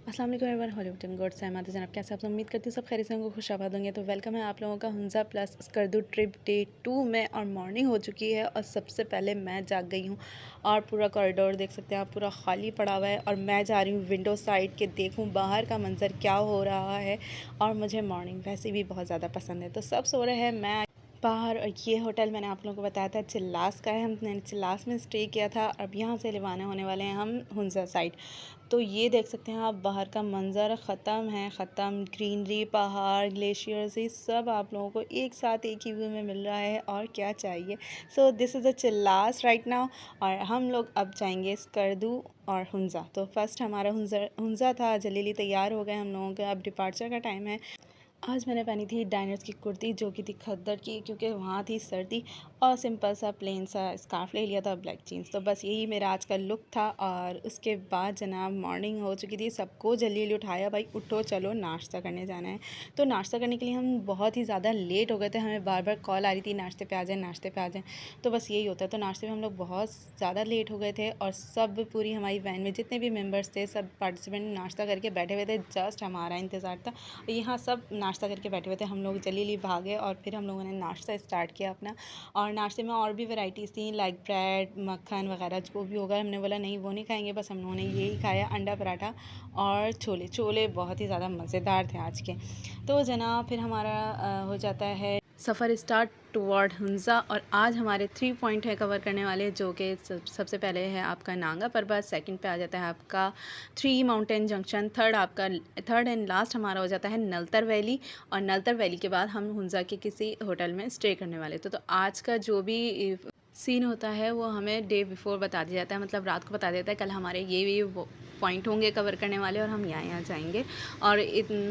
अस्सलाम वालेकुम everyone, Hollywood team good सहमत है जनाब। कैसे आप सब? उम्मीद करती हूँ सब खैरियत से होंगे, खुश आबाद होंगे। तो वेलकम है आप लोगों का Hunza plus Skardu trip day 2 में। और मॉर्निंग हो चुकी है और सबसे पहले मैं जाग गई हूँ और पूरा कॉरिडोर देख सकते हैं आप, पूरा खाली पड़ा हुआ है। और मैं जा रही हूँ विंडो साइड के देखूँ बाहर का मंज़र क्या हो रहा है। और मुझे मॉर्निंग वैसे भी बहुत ज़्यादा पसंद है। तो सब सो रहे हैं, मैं बाहर। और ये होटल मैंने आप लोगों को बताया था चिल्लास का है, हमने चिल्लास में स्टे किया था। अब यहाँ से रवाना होने वाले हैं हम हुंजा साइड। तो ये देख सकते हैं आप बाहर का मंज़र, ख़त्म है ख़त्म। ग्रीनरी, पहाड़, ग्लेशियर्स, ये सब आप लोगों को एक साथ एक ही व्यू में मिल रहा है, और क्या चाहिए। So this is a Chilas right now. और हम लोग अब जाएंगे स्कर्दू और हुंजा। तो फर्स्ट हमारा हुंजा था, जल्दी तैयार हो गए हम लोगों का, अब डिपार्चर का टाइम है। आज मैंने पहनी थी डाइनर्स की कुर्ती, जो कि थी खद्दर की, क्योंकि वहाँ थी सर्दी। और सिंपल सा प्लेन सा स्कार्फ ले लिया था, ब्लैक जीन्स। तो बस यही मेरा आज का लुक था। और उसके बाद जनाब मॉर्निंग हो चुकी थी, सबको जल्दी जल्दी उठाया, भाई उठो चलो नाश्ता करने जाना है। तो नाश्ता करने के लिए हम बहुत ही ज़्यादा लेट हो गए थे, हमें बार बार कॉल आ रही थी नाश्ते पे आ जाए, नाश्ते पे आ जाए। तो बस यही होता है। तो नाश्ते में हम लोग बहुत ज़्यादा लेट हो गए थे। और सब पूरी हमारी वैन में जितने भी मेम्बर्स थे, सब पार्टिसिपेंट नाश्ता करके बैठे हुए थे, जस्ट हमारा इंतज़ार था। यहाँ सब नाश्ता करके बैठे हुए थे, हम लोग जल्दी भागे और फिर हम लोगों ने नाश्ता स्टार्ट किया अपना। और नाश्ते में और भी वैराइटीज़ थी, लाइक ब्रेड, मक्खन वगैरह जो भी होगा। हमने बोला नहीं वो नहीं खाएंगे, बस हम लोगों ने यही खाया, अंडा पराठा और छोले। छोले बहुत ही ज़्यादा मज़ेदार थे आज के। तो जनाब फिर हमारा हो जाता है सफ़र स्टार्ट टुवर्ड हुंजा। और आज हमारे 3 पॉइंट है कवर करने वाले, जो कि सबसे पहले है आपका नांगा पर्वत, सेकंड पे आ जाता है आपका 3 mountain junction, third and last हमारा हो जाता है नलतर वैली। और नलतर वैली के बाद हम हुंजा के किसी होटल में स्टे करने वाले थे। तो आज का जो भी सीन होता है वो हमें डे बिफोर बता दिया जाता है, मतलब रात को बता देता है कल हमारे ये पॉइंट होंगे कवर करने वाले, और हम यहाँ जाएंगे। और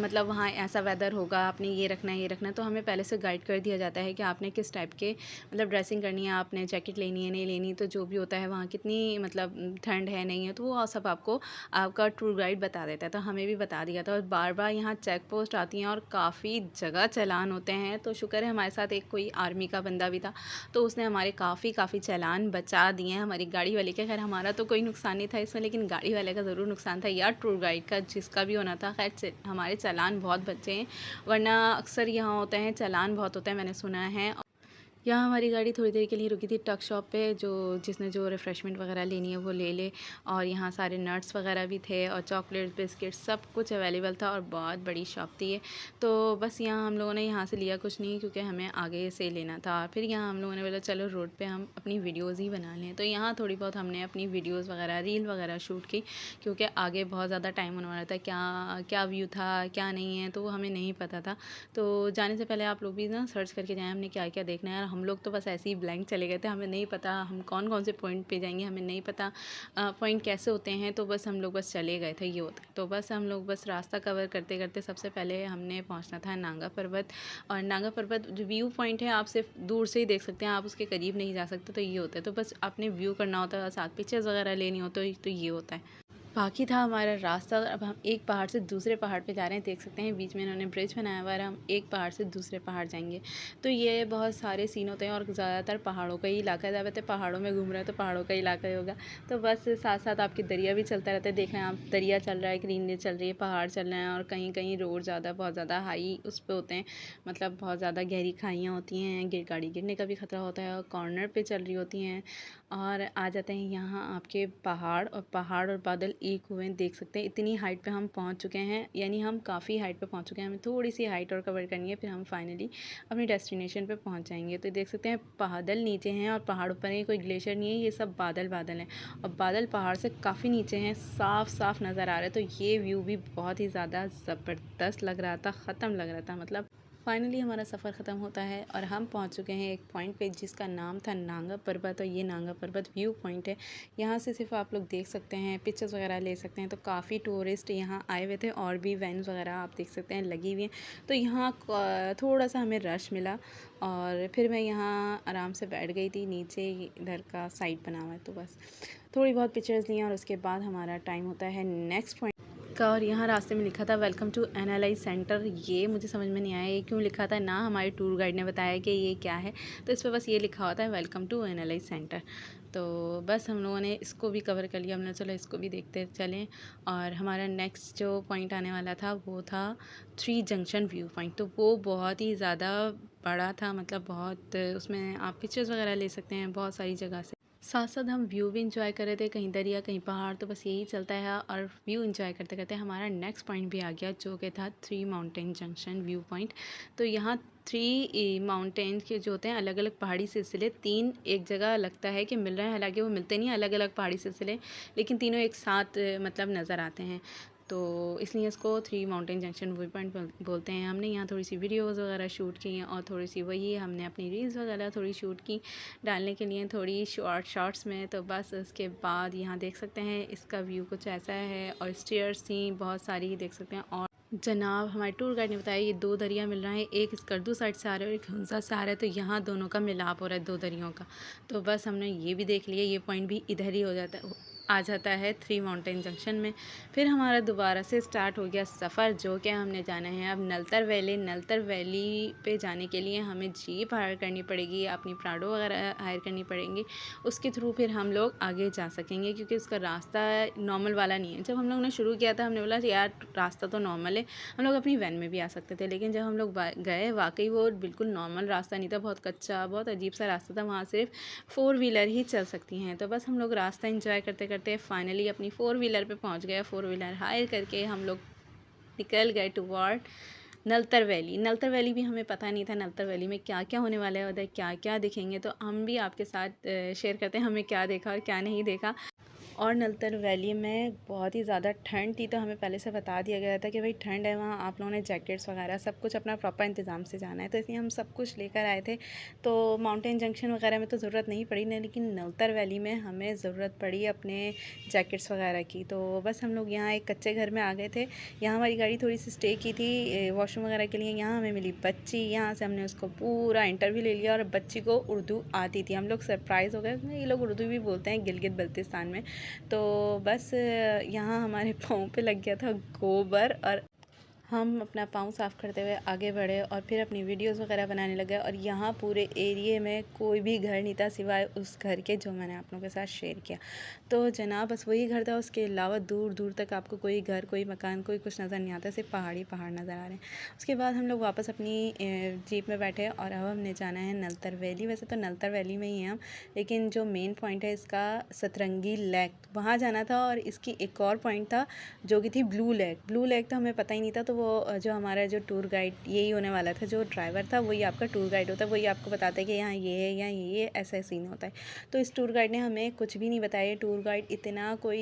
मतलब वहाँ ऐसा वेदर होगा, आपने ये रखना है ये रखना है। तो हमें पहले से गाइड कर दिया जाता है कि आपने किस टाइप के मतलब ड्रेसिंग करनी है, आपने जैकेट लेनी है नहीं लेनी, तो जो भी होता है वहाँ कितनी मतलब ठंड है नहीं है, तो वो सब आपको आपका टूर गाइड बता देता है। तो हमें भी बता दिया था। और बार बार यहाँ चेक पोस्ट आती हैं और काफ़ी जगह चालान होते हैं। तो शुक्र है हमारे साथ एक कोई आर्मी का बंदा भी था, तो उसने हमारे काफ़ी चालान बचा दिए हैं हमारी गाड़ी वाले के। खैर हमारा तो कोई नुकसान नहीं था इसमें, लेकिन गाड़ी वाले का ज़रूर नुकसान था, या टूर गाइड का, जिसका भी होना था। खैर हमारे चालान बहुत बचे हैं, वरना अक्सर यहाँ होते हैं चालान बहुत होते हैं, मैंने सुना है। यहाँ हमारी गाड़ी थोड़ी देर के लिए रुकी थी टक शॉप पे, जिसने जो रिफ़्रेशमेंट वगैरह लेनी है वो ले ले। और यहाँ सारे नट्स वगैरह भी थे, और चॉकलेट बिस्किट सब कुछ अवेलेबल था, और बहुत बड़ी शॉप थी ये। तो बस यहाँ हम लोगों ने यहाँ से लिया कुछ नहीं, क्योंकि हमें आगे से लेना था। फिर यहाँ हम लोगों ने बोला चलो रोड पे हम अपनी वीडियोज़ ही बना लें। तो यहाँ थोड़ी बहुत हमने अपनी वीडियोज़ वगैरह रील वगैरह शूट की, क्योंकि आगे बहुत ज़्यादा टाइम होने वाला था। क्या क्या व्यू था क्या नहीं है, तो वो हमें नहीं पता था। तो जाने से पहले आप लोग भी ना सर्च करके जाएँ हमने क्या क्या देखना है। हम लोग तो बस ऐसे ही ब्लैंक चले गए थे, हमें नहीं पता हम कौन कौन से पॉइंट पे जाएंगे, हमें नहीं पता पॉइंट कैसे होते हैं। तो बस हम लोग बस चले गए थे, ये होता है। तो बस हम लोग बस रास्ता कवर करते करते सबसे पहले हमने पहुंचना था नांगा पर्वत। और नांगा पर्वत जो व्यू पॉइंट है, आप सिर्फ दूर से ही देख सकते हैं, आप उसके करीब नहीं जा सकते। तो ये होता है। तो बस आपने व्यू करना होता है, साथ पिक्चर्स वगैरह लेनी हो, तो ये होता है। बाकी था हमारा रास्ता। अब हम एक पहाड़ से दूसरे पहाड़ पे जा रहे हैं, देख सकते हैं बीच में इन्होंने ब्रिज बनाया हुआ है, हम एक पहाड़ से दूसरे पहाड़ जाएंगे। तो ये बहुत सारे सीन होते हैं, और ज़्यादातर पहाड़ों का ही इलाका है। ज़्यादातर पहाड़ों में घूम रहे हैं तो पहाड़ों का इलाका ही होगा। तो बस साथ साथ आपकी दरिया भी चलता रहता है, देख रहे हैं आप, दरिया चल रहा है, ग्रीनरी चल रही है, पहाड़ चल रहे हैं। और कहीं कहीं रोड बहुत ज़्यादा हाई उस पर होते हैं, मतलब बहुत ज़्यादा गहरी खाइयाँ होती हैं, गाड़ी गिरने का भी खतरा होता है, और कॉर्नर पे चल रही होती हैं। और आ जाते हैं यहाँ आपके पहाड़ और बादल एक हुए हैं, देख सकते हैं इतनी हाइट पे हम पहुँच चुके हैं, यानी हम काफ़ी हाइट पे पहुँच चुके हैं। हमें थोड़ी सी हाइट और कवर करनी है, फिर हम फाइनली अपनी डेस्टिनेशन पे पहुँच जाएंगे। तो देख सकते हैं बादल नीचे हैं, और पहाड़ ऊपर है, कोई ग्लेशियर नहीं है, ये सब बादल बादल हैं। और बादल पहाड़ से काफ़ी नीचे हैं, साफ साफ नज़र आ रहे हैं। तो ये व्यू भी बहुत ही ज़्यादा ज़बरदस्त लग रहा था, ख़त्म लग रहा था। मतलब फाइनली हमारा सफ़र ख़त्म होता है, और हम पहुंच चुके हैं एक पॉइंट पे, जिसका नाम था नांगा पर्वत। और ये नांगा पर्वत व्यू पॉइंट है, यहाँ से सिर्फ आप लोग देख सकते हैं, पिक्चर्स वगैरह ले सकते हैं। तो काफ़ी टूरिस्ट यहाँ आए हुए थे, और भी वैन्स वगैरह आप देख सकते हैं लगी हुई हैं। तो यहाँ थोड़ा सा हमें रश मिला, और फिर मैं यहाँ आराम से बैठ गई थी, नीचे इधर का साइड बना हुआ है। तो बस थोड़ी बहुत पिक्चर्स ली, और उसके बाद हमारा टाइम होता है नेक्स्ट पॉइंट। का और यहाँ रास्ते में लिखा था वेलकम टू NLI सेंटर। ये मुझे समझ में नहीं आया ये क्यों लिखा था, ना हमारे टूर गाइड ने बताया कि ये क्या है। तो इस पर बस ये लिखा होता है वेलकम टू NLI सेंटर। तो बस हम लोगों ने इसको भी कवर कर लिया। हमने चलो इसको भी देखते चलें। और हमारा नेक्स्ट जो पॉइंट आने वाला था वो था 3 जंक्शन व्यू पॉइंट। तो वो बहुत ही ज़्यादा बड़ा था, मतलब बहुत, उसमें आप पिक्चर्स वगैरह ले सकते हैं बहुत सारी जगह से। साथ साथ हम व्यू भी इंजॉय कर रहे थे, कहीं दरिया कहीं पहाड़, तो बस यही चलता है। और व्यू इंजॉय करते करते हमारा नेक्स्ट पॉइंट भी आ गया जो कि था 3 माउंटेन जंक्शन व्यू पॉइंट। तो यहाँ 3 माउंटेन के जो होते हैं अलग अलग पहाड़ी सिलसिले, 3 एक जगह लगता है कि मिल रहे हैं, हालांकि वो मिलते नहीं, अलग अलग पहाड़ी सिलसिले, लेकिन तीनों एक साथ मतलब नज़र आते हैं। तो इसलिए इसको 3 माउंटेन जंक्शन व्यू पॉइंट बोलते हैं। हमने यहाँ थोड़ी सी वीडियोज़ वगैरह शूट की हैं और थोड़ी सी वही हमने अपनी रील्स वगैरह थोड़ी शूट की डालने के लिए, थोड़ी शॉर्ट्स में। तो बस उसके बाद यहाँ देख सकते हैं इसका व्यू कुछ ऐसा है और स्टेयर्स थी बहुत सारी देख सकते हैं। और जनाब हमारे टूर गाइड ने बताया ये 2 दरिया मिल रहा है, एक स्कर्दू साइड से आ रहा है और एक हंसा से आ रहा है। तो यहाँ दोनों का मिलाप हो रहा है 2 दरियों का। तो बस हमने ये भी देख लिया, ये पॉइंट भी इधर ही हो जाता है, आ जाता है 3 माउंटेन जंक्शन में। फिर हमारा दोबारा से स्टार्ट हो गया सफ़र, जो कि हमने जाना है अब नलतर वैली। नलतर वैली पे जाने के लिए हमें जीप हायर करनी पड़ेगी, अपनी प्राडो वगैरह हायर करनी पड़ेंगी, उसके थ्रू फिर हम लोग आगे जा सकेंगे, क्योंकि उसका रास्ता नॉर्मल वाला नहीं है। जब हम लोग ने शुरू किया था हमने बोला यार रास्ता तो नॉर्मल है, हम लोग अपनी वैन में भी आ सकते थे, लेकिन जब हम लोग गए वाकई वो बिल्कुल नॉर्मल रास्ता नहीं था, बहुत कच्चा बहुत अजीब सा रास्ता था। वहाँ सिर्फ 4 व्हीलर ही चल सकती हैं। तो बस हम लोग रास्ता इंजॉय करते करते फाइनली अपनी 4 व्हीलर पे पहुँच गए। 4 व्हीलर हायर करके हम लोग निकल गए toward Naltar valley. Naltar valley भी हमें पता नहीं था नलतर वैली में क्या क्या होने वाला है, उधर क्या क्या दिखेंगे। तो हम भी आपके साथ शेयर करते हैं हमें क्या देखा और क्या नहीं देखा। और नलतर वैली में बहुत ही ज़्यादा ठंड थी, तो हमें पहले से बता दिया गया था कि भाई ठंड है वहाँ, आप लोगों ने जैकेट्स वगैरह सब कुछ अपना प्रॉपर इंतज़ाम से जाना है। तो इसलिए हम सब कुछ लेकर आए थे। तो माउंटेन जंक्शन वगैरह में तो ज़रूरत नहीं पड़ी ना, लेकिन नलतर वैली में हमें ज़रूरत पड़ी अपने जैकेट्स वगैरह की। तो बस हम लोग यहाँ एक कच्चे घर में आ गए थे। यहाँ हमारी गाड़ी थोड़ी सी स्टे की थी वॉशरूम वगैरह के लिए। यहाँ हमें मिली बच्ची, यहाँ से हमने उसको पूरा इंटरव्यू ले लिया और बच्ची को उर्दू आती थी। हम लोग सरप्राइज़ हो गए, ये लोग उर्दू भी बोलते हैं गिलगित बल्तिस्तान में। तो बस यहाँ हमारे पाँव पे लग गया था गोबर और हम अपना पाँव साफ़ करते हुए आगे बढ़े और फिर अपनी वीडियोस वगैरह बनाने लगे। और यहाँ पूरे एरिए में कोई भी घर नहीं था सिवाय उस घर के जो मैंने आप लोगों के साथ शेयर किया। तो जनाब बस वही घर था, उसके अलावा दूर दूर तक आपको कोई घर कोई मकान कोई कुछ नज़र नहीं आता, सिर्फ पहाड़ी पहाड़ नज़र आ रहे हैं। उसके बाद हम लोग वापस अपनी जीप में बैठे और अब हमने जाना है नलतर वैली। वैसे तो नलतर वैली में ही हैं हम, लेकिन जो मेन पॉइंट है इसका सतरंगी लेक, वहाँ जाना था। और इसकी एक और पॉइंट था जो कि थी ब्लू लेक। ब्लू लेक तो हमें पता ही नहीं था। तो वो जो हमारा जो टूर गाइड यही होने वाला था, जो ड्राइवर था वही आपका टूर गाइड होता है, वही आपको बताता है कि यहाँ ये है यहाँ ये ऐसा सीन होता है। तो इस टूर गाइड ने हमें कुछ भी नहीं बताया। टूर गाइड इतना कोई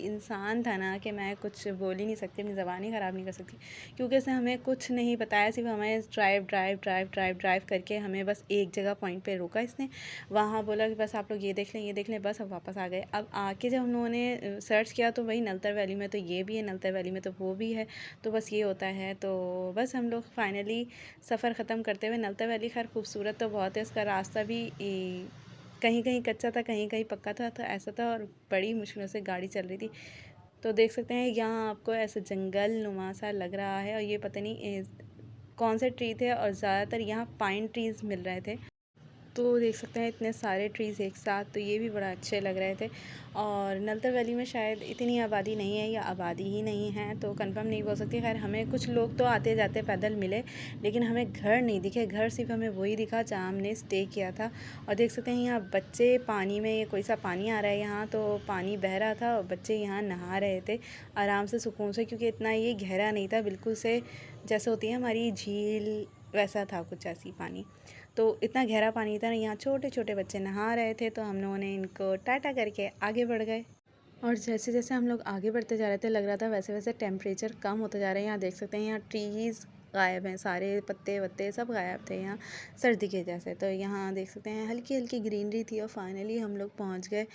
इंसान था ना कि मैं कुछ बोल ही नहीं सकती, अपनी ज़बान ही ख़राब नहीं कर सकती, क्योंकि उसने हमें कुछ नहीं बताया। सिर्फ हमें drive drive drive drive drive करके हमें बस एक जगह पॉइंट पर रोका इसने। वहाँ बोला कि बस आप लोग ये देख लें ये देख लें, बस अब वापस आ गए। अब आके जब हम लोगों ने सर्च किया तो वही नलतर वैली में तो ये भी है, नलतर वैली में तो वो भी है, तो बस ये होता है। तो बस हम लोग फाइनली सफ़र ख़त्म करते हुए, नलतर वैली खैर खूबसूरत तो बहुत है, उसका रास्ता भी कहीं कहीं कच्चा था कहीं कहीं पक्का था, तो ऐसा था और बड़ी मुश्किलों से गाड़ी चल रही थी। तो देख सकते हैं यहाँ आपको ऐसा जंगल नुमा सा लग रहा है और ये पता नहीं कौन से ट्री थे और ज़्यादातर यहाँ पाइन ट्रीज़ मिल रहे थे। तो देख सकते हैं इतने सारे ट्रीज़ एक साथ, तो ये भी बड़ा अच्छे लग रहे थे। और नलतर वैली में शायद इतनी आबादी नहीं है या आबादी ही नहीं है, तो कंफर्म नहीं बोल सकती। खैर हमें कुछ लोग तो आते जाते पैदल मिले, लेकिन हमें घर नहीं दिखे। घर सिर्फ हमें वही दिखा जहाँ हमने स्टे किया था। और देख सकते हैं यहाँ बच्चे पानी में, ये कोई सा पानी आ रहा है यहाँ, तो पानी बह रहा था और बच्चे यहाँ नहा रहे थे आराम से सुकून से, क्योंकि इतना ये गहरा नहीं था, बिल्कुल से जैसे होती है हमारी झील वैसा था कुछ ऐसी पानी। तो इतना गहरा पानी था ना, यहाँ छोटे छोटे बच्चे नहा रहे थे। तो हम लोगों ने इनको टाटा करके आगे बढ़ गए। और जैसे जैसे हम लोग आगे बढ़ते जा रहे थे लग रहा था वैसे वैसे टेम्परेचर कम होता जा रहा है। यहाँ देख सकते हैं यहाँ ट्रीज़ गायब हैं, सारे पत्ते वत्ते सब गायब थे यहाँ सर्दी के जैसे। तो यहाँ देख सकते हैं हल्की हल्की ग्रीनरी थी। और फाइनली हम लोग पहुँच गए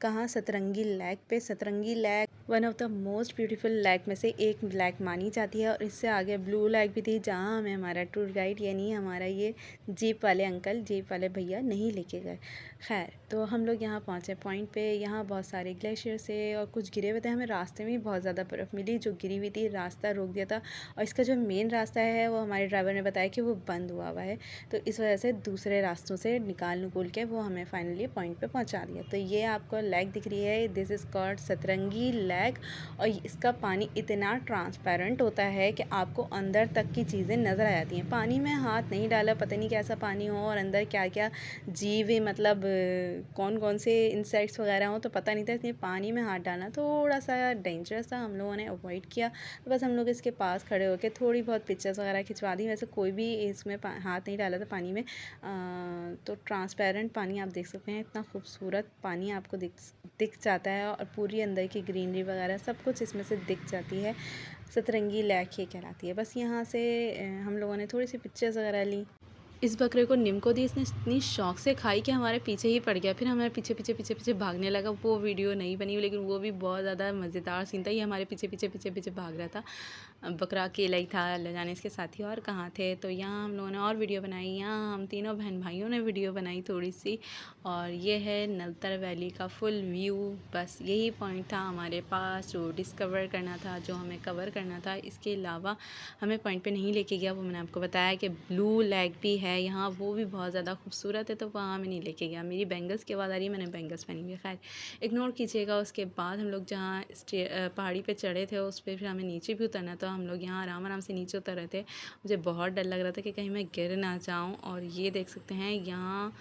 कहाँ, सतरंगी लेक पे। सतरंगी lake one of the most beautiful lake में से एक लेक मानी जाती है। और इससे आगे ब्लू लेक भी थी, जहाँ हमें हमारा टूर गाइड यानी हमारा ये जीप वाले अंकल, जीप वाले भैया नहीं लेके गए। खैर, तो हम लोग यहाँ पहुँचे पॉइंट पे। यहाँ बहुत सारे ग्लेशियर से और कुछ गिरे हुए थे। हमें रास्ते में बहुत ज़्यादा बर्फ़ मिली जो गिरी हुई थी, रास्ता रोक दिया था। और इसका जो मेन रास्ता है वो हमारे ड्राइवर ने बताया कि वो बंद हुआ हुआ है, तो इस वजह से दूसरे रास्तों से निकाल के वो हमें फाइनली पॉइंट पे पहुंचा दिया। तो ये आपको लेक दिख रही है, दिस इज़ कॉल्ड सतरंगी लेक। और इसका पानी इतना ट्रांसपेरेंट होता है कि आपको अंदर तक की चीज़ें नज़र आ जाती हैं। पानी में हाथ नहीं डाला, पता नहीं कैसा पानी हो और अंदर क्या क्या जीव मतलब कौन कौन से इंसेक्ट्स वगैरह हों तो पता नहीं था, इसलिए पानी में हाथ डालना थोड़ा सा डेंजरस था। हम लोगों ने अवॉइड किया। तो बस हम लोग इसके पास खड़े होकर थोड़ी बहुत पिक्चर्स वगैरह खिंचवा दी। वैसे कोई भी इसमें हाथ नहीं डाला था पानी में। तो ट्रांसपेरेंट पानी आप देख सकते हैं, इतना खूबसूरत पानी आपको दिख जाता है और पूरी अंदर की ग्रीनरी वगैरह सब कुछ इसमें से दिख जाती है। सतरंगी लेक ये कहलाती है। बस यहाँ से हम लोगों ने थोड़ी सी पिक्चर्स वगैरह ली। इस बकरे को नीम को दी, इसने इतनी शौक से खाई कि हमारे पीछे ही पड़ गया, फिर हमारे पीछे पीछे पीछे पीछे भागने लगा। वो वीडियो नहीं बनी, लेकिन वो भी बहुत ज़्यादा मज़ेदार सीन था। ये हमारे पीछे पीछे पीछे पीछे भाग रहा था। बकरा अकेला ही था, ले जाने इसके साथी और कहाँ थे। तो यहाँ हम लोगों ने और वीडियो बनाई, यहाँ हम तीनों बहन भाइयों ने वीडियो बनाई थोड़ी सी। और ये है नलतर वैली का फुल व्यू। बस यही पॉइंट था हमारे पास जो डिस्कवर करना था, जो हमें कवर करना था। इसके अलावा हमें पॉइंट पे नहीं लेके गया। वो मैंने आपको बताया कि ब्लू लेक भी है यहाँ, वो भी बहुत ज़्यादा खूबसूरत है, तो वहाँ हमें नहीं लेके गया। मेरी बैंगल्स की आवाज़ आ रही है, मैंने बैंगल्स पहनी हुई है, खैर इग्नोर कीजिएगा। उसके बाद हम लोग जहाँ पहाड़ी पे चढ़े थे उस पर फिर हमें नीचे भी उतरना था। हम लोग यहाँ आराम आराम से नीचे उतर रहे थे। मुझे बहुत डर लग रहा था कि कहीं मैं गिर ना जाऊँ। और ये देख सकते हैं यहाँ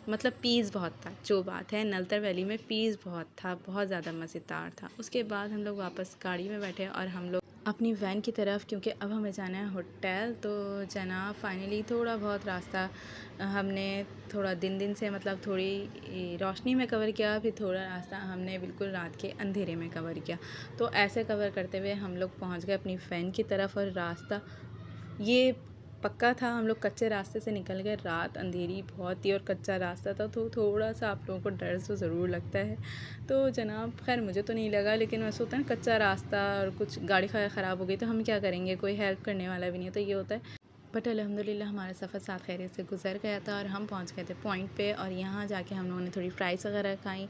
मतलब पीस बहुत था। जो बात है, नलतर वैली में पीस बहुत था, बहुत ज़्यादा मज़ेदार था। उसके बाद हम लोग वापस गाड़ी में बैठे और हम लोग अपनी वैन की तरफ, क्योंकि अब हमें जाना है होटल। तो जनाब फाइनली थोड़ा बहुत रास्ता हमने थोड़ा दिन दिन से मतलब थोड़ी रोशनी में कवर किया, फिर थोड़ा रास्ता हमने बिल्कुल रात के अंधेरे में कवर किया। तो ऐसे कवर करते हुए हम लोग पहुंच गए अपनी वैन की तरफ। और रास्ता ये पक्का था, हम लोग कच्चे रास्ते से निकल गए। रात अंधेरी बहुत थी और कच्चा रास्ता था, तो थोड़ा सा आप लोगों को डर तो ज़रूर लगता है। तो जनाब खैर मुझे तो नहीं लगा, लेकिन वैसे होता है ना कच्चा रास्ता और कुछ गाड़ी ख़राब हो गई तो हम क्या करेंगे, कोई हेल्प करने वाला भी नहीं है, तो ये होता है। बट अल्हम्दुलिल्लाह हमारा सफ़र साथ खैरियत से गुजर गया था और हम पहुंच गए थे पॉइंट पे। और यहाँ जाके हम लोगों ने थोड़ी फ्राइज़ वगैरह खाई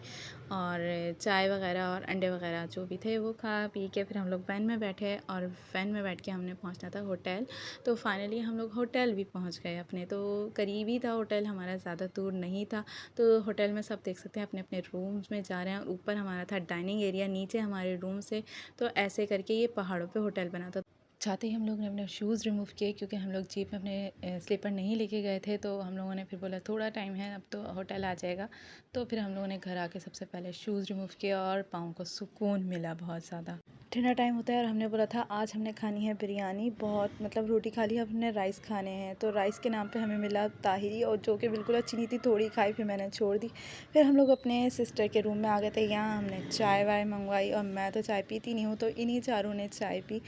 और चाय वगैरह और अंडे वगैरह जो भी थे वो खा पी के फिर हम लोग वैन में बैठे। और वैन में बैठ के हमने पहुंचना था होटल। तो फाइनली हम लोग होटल भी पहुंच गए अपने। तो करीब ही था होटल, हमारा ज़्यादा दूर नहीं था। तो होटल में सब देख सकते हैं अपने अपने रूम्स में जा रहे हैं। और ऊपर हमारा था डाइनिंग एरिया, नीचे हमारे रूम से। तो ऐसे करके ये पहाड़ों पर होटल बना था। चाहते ही हम लोग ने अपने शूज़ रिमूव किए, क्योंकि हम लोग जीप में अपने स्लीपर नहीं लेके गए थे। तो हम लोगों ने फिर बोला थोड़ा टाइम है, अब तो होटल आ जाएगा। तो फिर हम लोगों ने घर आके सबसे पहले शूज़ रिमूव किया और पाँव को सुकून मिला बहुत ज़्यादा। डिनर टाइम होता है और हमने बोला था आज हमने खानी है बिरयानी। बहुत मतलब रोटी खा ली, हमने राइस खाने हैं। तो राइस के नाम पे हमें मिला ताहिरी, और जो कि बिल्कुल अच्छी नहीं थी, थोड़ी खाई फिर मैंने छोड़ दी। फिर हम लोग अपने सिस्टर के रूम में आ गए थे। यहाँ हमने चाय वाय मंगवाई और मैं तो चाय पीती नहीं हूँ, तो इन्हीं चारों ने चाय पी।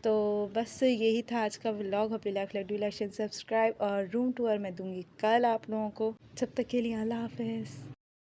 तो बस यही था आज का vlog. Hope you like, do like, share, subscribe. और रूम टूर मैं दूंगी कल आप लोगों को। जब तक के लिए अल्लाह हाफ़िज़।